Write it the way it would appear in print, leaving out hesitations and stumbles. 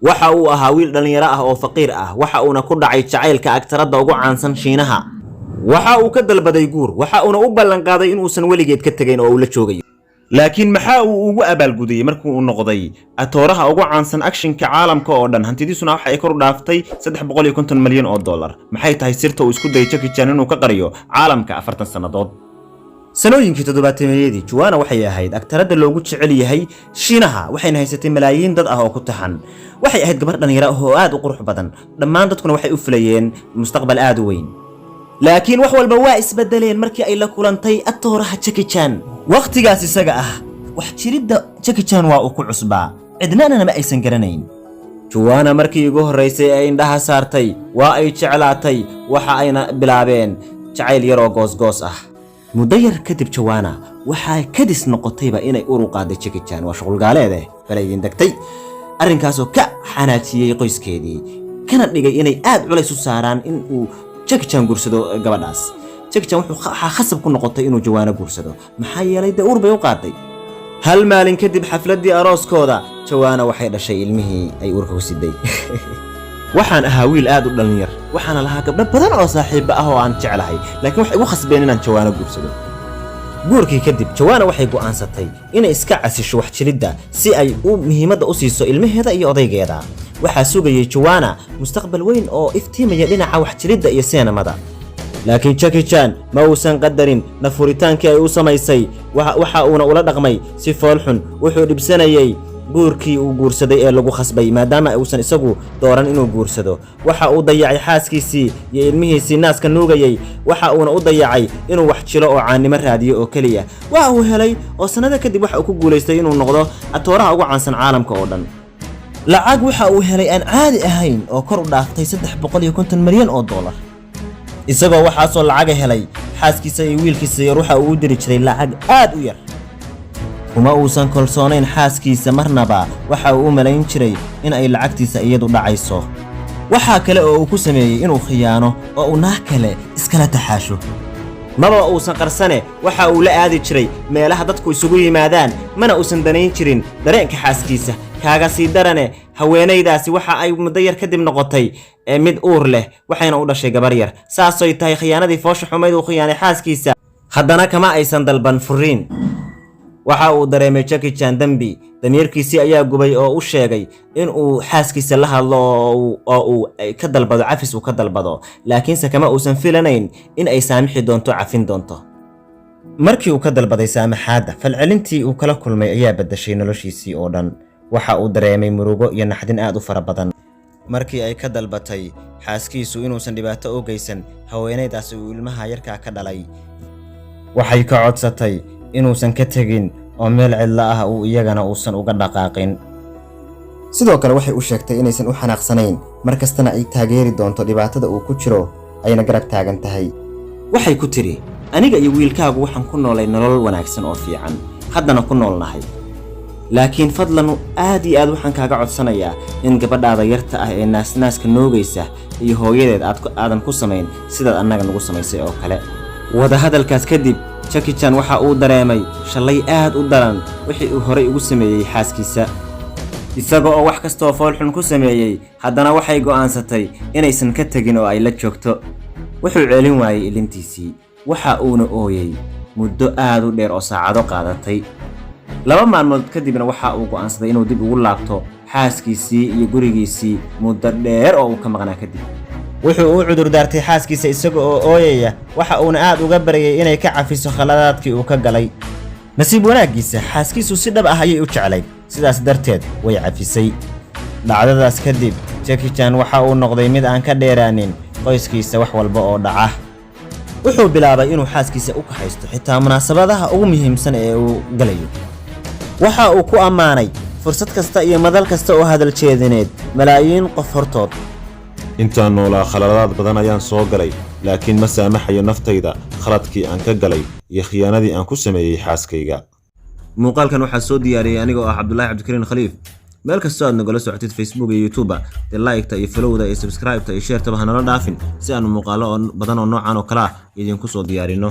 waxa uu ahaa wiil dhalinyaro ah oo faqiir ah waxa uuna ku dhacay jacaylka agtarada ugu caansan Shiinaha waxa uu ka dalbaday guur waxa uuna u ballan qaaday in uusan weligeed ka tagayn oo uu la joogayo laakiin maxaa uu ugu abaalgudayay markii uu noqday atooraha ugu caansan actionka caalamka oo dhan hantidiisuna waxa ay kor u dhaaftay $350 milyan maxay tahay sirta uu isku dayay Jackie Chan inuu ka qariyo caalamka 40 sanadood sanooyinkii 70-meeyadii Joanna waxay ahayd agtarada loogu jecel yahay Shiinaha waxayna haysatay malaayiin dad ah oo ku taxan waxay ahayd gabar dhalinyaro ah oo aad u qurux badan dhammaan dadkuna waxay u filayeen mustaqbal aad u weyn laakiin wax walba waa isbedeleen markii ay la kulantay atooraha Jackie Chan waqtigaas isaga ah wax jiridda Jackie Chan waa uu ku cusbaa cidnaana ma aysan garanayn Joanna markii ugu horeysay ay indhaha saartay waa ay jeclaatay waxa ayna bilaabeen jacayl yar oo goos ah muddo yar kadib Joanna waxay kadis noqotayba inay uru qaaday Jackie Chan waa shaqul gaaleede balaydin dagtay arrinkaas oo ka xanaajiyay qoyskeedii kana dhigay inay aad culays u saaraan in uu Jackie Chan guursado gabadhaas Jackie Chan wuxuu xasab ku noqotay inuu Joanna guursado maxaa yeelay uur bay u qaaday hal maalin kadib xafladii arooskooda Joanna waxay dhashay ilmihii ay uurka ku siday waxaan ahaa wiil aad u dhalinyar waxaan lahaa gabdho badan oo saaxiib ah oo aan jeclahay laakiin waxay ugu khasbeen inaan Joanna guursado guurkii kadib Joanna waxay go'aansatay inay iska casisho wax jiridda si ay u muhiimada u siiso ilmaheeda iyo odaygeeda waxa sugayay Joanna mustaqbal weyn oo iftiimaya dhinaca wax jiridda iyo sinamada laakiin Jackie Chan ma uusan qadarin nafuritaankii ay u samaysay waxa uuna ula dhaqmay si fool xun wuxuu dhibsanayay guurkii uu guursaday ee lagu khasbay maadaama uusan isagu dooran inuu guursado waxa uu dayacay xaaskiisii iyo ilmihiisii naaska nuugayay waxa uuna u dayacay inuu wax jilo oo caanimo raadiyo oo kaliya waxa uu helay oo sanada kadib waxa uu ku guuleystay inuu noqdo atooraha ugu caansan caalamka oo dhan lacag waxa uu helay aan caadi ahayn oo kor u dhaaftay $350 milyan isagoo waxa soo lacag helay xaaskiisa iyo wiilkiisa yar waxa uu diri jiray lacag aad u yar kuma uusan kalsoonayn xaaskiisa marnaba waxa uu u malayn jiray in ay lacagtiisa iyadu dhacayso waxa kale oo uu ku sameeyay inuu khiyaano oo uu naag kale iskala taxaasho maba uusan qarsane waxa uu la aadi jiray meelaha dadku isugu yimaadaan mana uusan danayn jirin dareenka xaaskiisa kaaga sii darane haweenaydaasi waxa ay muddo yar kadib noqotay mid uur leh waxayna u dhashay gabar yar saasoo tahay khiyaanadii foosha xumayd uu khiyaanay xaaskiisa haddana kama aysan dalban furiin waxa uu dareemay Jackie Chan dambi damiirkiisii ayaa gubay oo u sheegay in uu xaaskiisa la hadlo oo uu ka dalbado cafis uu ka dalbado laakiinse kama uusan filanayn in ay saamixi doonto cafin doonto markii uu ka dalbaday saamaxaada falcelintii uu kala kulmay ayaa bedeshay noloshiisii oo dhan waxa uu dareemay murugo iyo naxdin aad u fara badan markii ay ka dalbatay xaaskiisu inuusan dhibaato u geysan haweenaydaas uu ilmaha yarka ka dhalay waxay ka codsatay inuusan ka tagin oo meel cidla ah uu iyagana uusan uga dhaqaaqin sidoo kale waxay u sheegtay inaysan u xanaaqsanayn markastana ay taageeri doonto dhibaatada uu ku jiro ayna garab taagan tahay waxay ku tiri aniga iyo wiilkaagu waxaan ku noolay nolol wanaagsan oo fiican haddana ku noolnahay laakiin fadlan aad iyo aad waxaan kaaga codsanayaa in gabadhaada yarta ah ee naasnaaska noogaysa iyo hooyadeed aadan ku samayn sidaad annaga nagu samaysay oo kale wada hadalkaas kadib Jackie Chan waxa uu dareemay shalay aad u daran wixii uu horay ugu sameeyay xaaskiisa isagoo oo wax kasta oo fool xun ku sameeyay haddana waxay go'aansatay inaysan ka tagin oo ay la joogto wuxuu celin waayay ilintiisii waxa uuna ooyay muddo aad u dheer oo saacado qaadatay 2 maalmood kadibna waxa uu go'aansaday inuu dib ugu laabto xaaskiisii iyo gurigiisii muddo dheer oo uu ka maqnaa kadib wuxuu u cudur daartay xaaskiisa isaga oo ooyaya waxa uuna aad uga baryay inay ka cafiso khaladaadkii uu ka galay nasiib wanaagiisa xaaskiisu si dhab ah ayay u jeclay sidaas darteed way cafisay dhacdadaas kadib Jackie Chan waxa uu noqday mid aan ka dheeraanin qoyskiisa wax walba oo dhaca wuxuu bilaabay inuu xaaskiisa u kahaysto xitaa munaasabadaha ugu muhiimsan ee uu galayo waxa uu ku ammaanay fursad kasta iyo madal kasta oo hadal jeedineed malaayiin qof hortood intaan noolaa khaladaad badan ayaan soo galay laakiin ma saamaxayo naftayda khaladkii aan ka galay iyo khiyaanadii aan ku sameeyay xaaskayga muuqaalkan waxa soo diyaariyay aniga oo Cabdullaahi Cabdikariin Khaliif meel kasta aad nagala socotid Facebook iyo YouTube like-ta iyo follow-da iyo subscribe-ta iyo share-ta bahana la dhaafin si aanu muuqaalo badan oo noocan oo kala idinku soo diyaarino